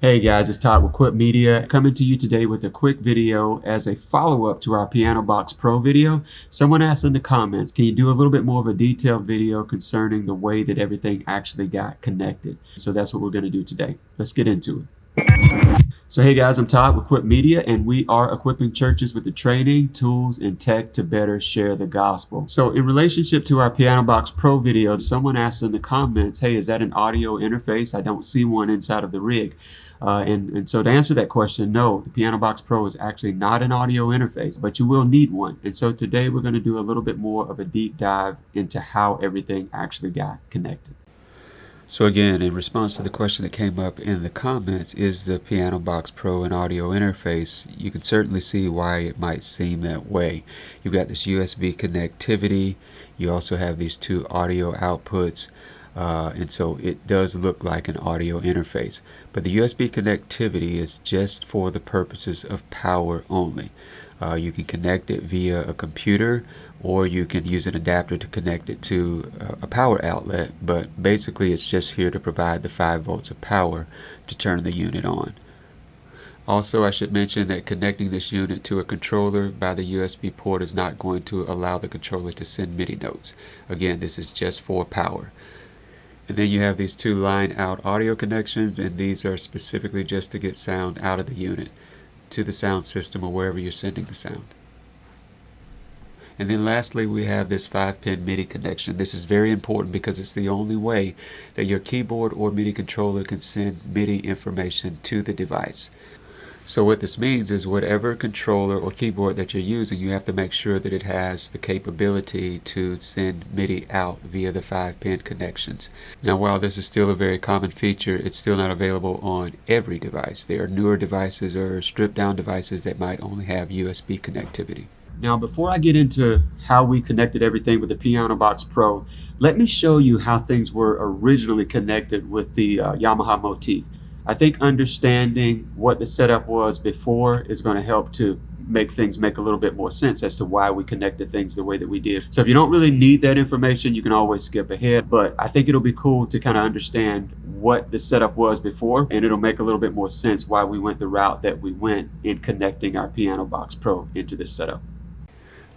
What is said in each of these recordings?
Hey guys, it's Todd with Quip Media coming to you today with a quick video as a follow-up to our PianoBox Pro video. Someone asked in the comments, can you do a little bit more of a detailed video concerning the way that everything actually got connected? So that's what we're going to do today. Let's get into it. So hey guys, I'm Todd with Quip Media, and we are equipping churches with the training, tools, and tech to better share the gospel. So in relationship to our PianoBox Pro video, someone asked in the comments, hey, is that an audio interface? I don't see one inside of the rig. And so to answer that question, no, the PianoBox Pro is actually not an audio interface, but you will need one. And so today we're going to do a little bit more of a deep dive into how everything actually got connected. So again, in response to the question that came up in the comments, is the PianoBox Pro an audio interface? You can certainly see why it might seem that way. You've got this USB connectivity. You also have these two audio outputs. And so it does look like an audio interface. But the USB connectivity is just for the purposes of power only. You can connect it via a computer, or you can use an adapter to connect it to a power outlet, but basically it's just here to provide the 5 volts of power to turn the unit on. Also, I should mention that connecting this unit to a controller by the USB port is not going to allow the controller to send MIDI notes. Again, this is just for power. And then you have these 2 line out audio connections, and these are specifically just to get sound out of the unit to the sound system or wherever you're sending the sound. And then lastly, we have this 5-pin MIDI connection. This is very important because it's the only way that your keyboard or MIDI controller can send MIDI information to the device. So what this means is whatever controller or keyboard that you're using, you have to make sure that it has the capability to send MIDI out via the 5-pin connections. Now, while this is still a very common feature, it's still not available on every device. There are newer devices or stripped down devices that might only have USB connectivity. Now, before I get into how we connected everything with the PianoBox Pro, let me show you how things were originally connected with the Yamaha motif. I think understanding what the setup was before is going to help to make things make a little bit more sense as to why we connected things the way that we did. So if you don't really need that information, you can always skip ahead, but I think it'll be cool to kind of understand what the setup was before, and it'll make a little bit more sense why we went the route that we went in connecting our PianoBox Pro into this setup.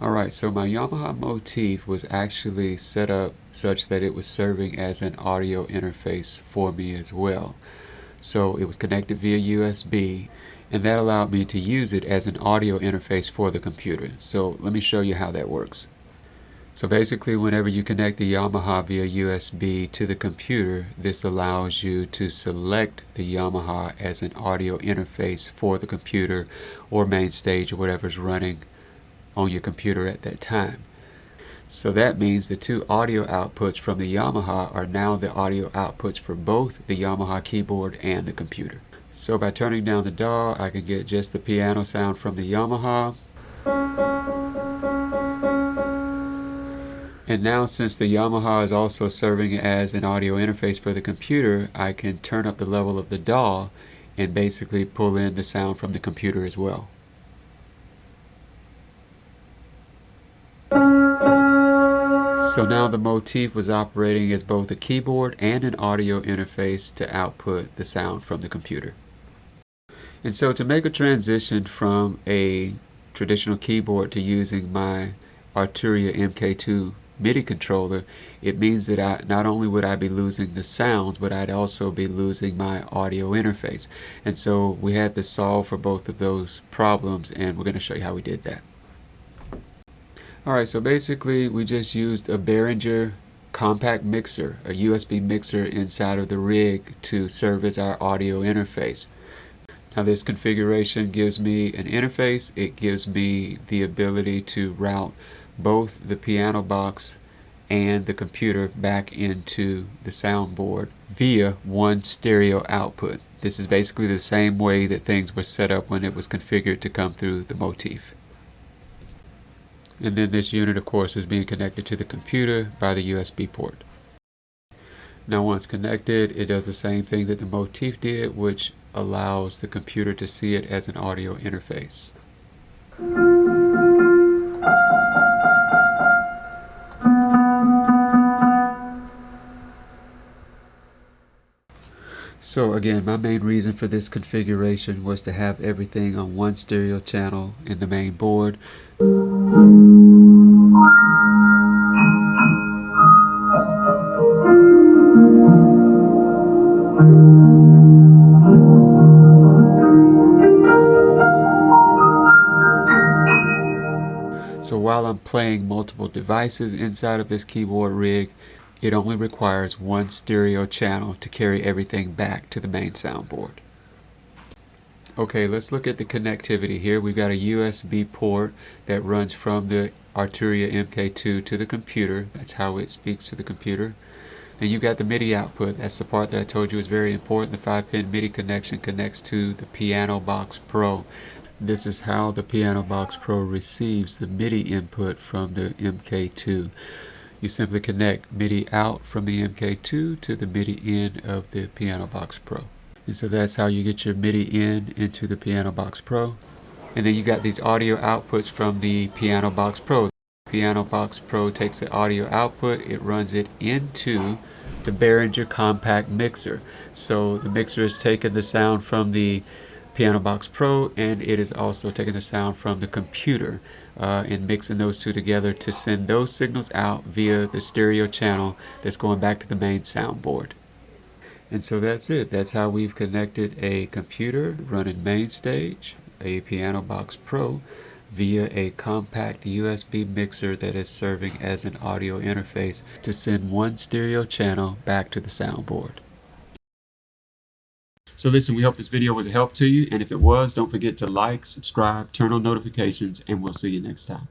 Alright, so my Yamaha motif was actually set up such that it was serving as an audio interface for me as well. So it was connected via USB, and that allowed me to use it as an audio interface for the computer. So let me show you how that works. So basically, whenever you connect the Yamaha via USB to the computer, this allows you to select the Yamaha as an audio interface for the computer or main stage or whatever's running on your computer at that time. So that means the 2 audio outputs from the Yamaha are now the audio outputs for both the Yamaha keyboard and the computer. So by turning down the DAW, I can get just the piano sound from the Yamaha. And now, since the Yamaha is also serving as an audio interface for the computer, I can turn up the level of the DAW and basically pull in the sound from the computer as well. So now the motif was operating as both a keyboard and an audio interface to output the sound from the computer. And so to make a transition from a traditional keyboard to using my Arturia MK2 MIDI controller, it means that not only would I be losing the sounds, but I'd also be losing my audio interface. And so we had to solve for both of those problems, and we're going to show you how we did that. Alright, so basically we just used a Behringer compact mixer, a USB mixer inside of the rig to serve as our audio interface. Now this configuration gives me an interface. It gives me the ability to route both the piano box and the computer back into the soundboard via one stereo output. This is basically the same way that things were set up when it was configured to come through the motif. And then this unit, of course, is being connected to the computer by the USB port. Now once connected, it does the same thing that the motif did, which allows the computer to see it as an audio interface. So again, my main reason for this configuration was to have everything on one stereo channel in the main board. So while I'm playing multiple devices inside of this keyboard rig, it only requires one stereo channel to carry everything back to the main soundboard. Okay, let's look at the connectivity here. We've got a USB port that runs from the Arturia MK2 to the computer. That's how it speaks to the computer. And you've got the MIDI output. That's the part that I told you was very important. The 5-pin MIDI connection connects to the PianoBox Pro. This is how the PianoBox Pro receives the MIDI input from the MK2. You simply connect MIDI out from the MK2 to the MIDI in of the PianoBox Pro. And so that's how you get your MIDI in into the PianoBox Pro. And then you got these audio outputs from the PianoBox Pro. PianoBox Pro takes the audio output, it runs it into the Behringer compact mixer. So the mixer is taking the sound from the PianoBox Pro, and it is also taking the sound from the computer and mixing those two together to send those signals out via the stereo channel that's going back to the main soundboard. And so that's it. That's how we've connected a computer running main stage, a PianoBox Pro, via a compact USB mixer that is serving as an audio interface to send one stereo channel back to the soundboard. So listen, we hope this video was a help to you, and if it was, don't forget to like, subscribe, turn on notifications, and we'll see you next time.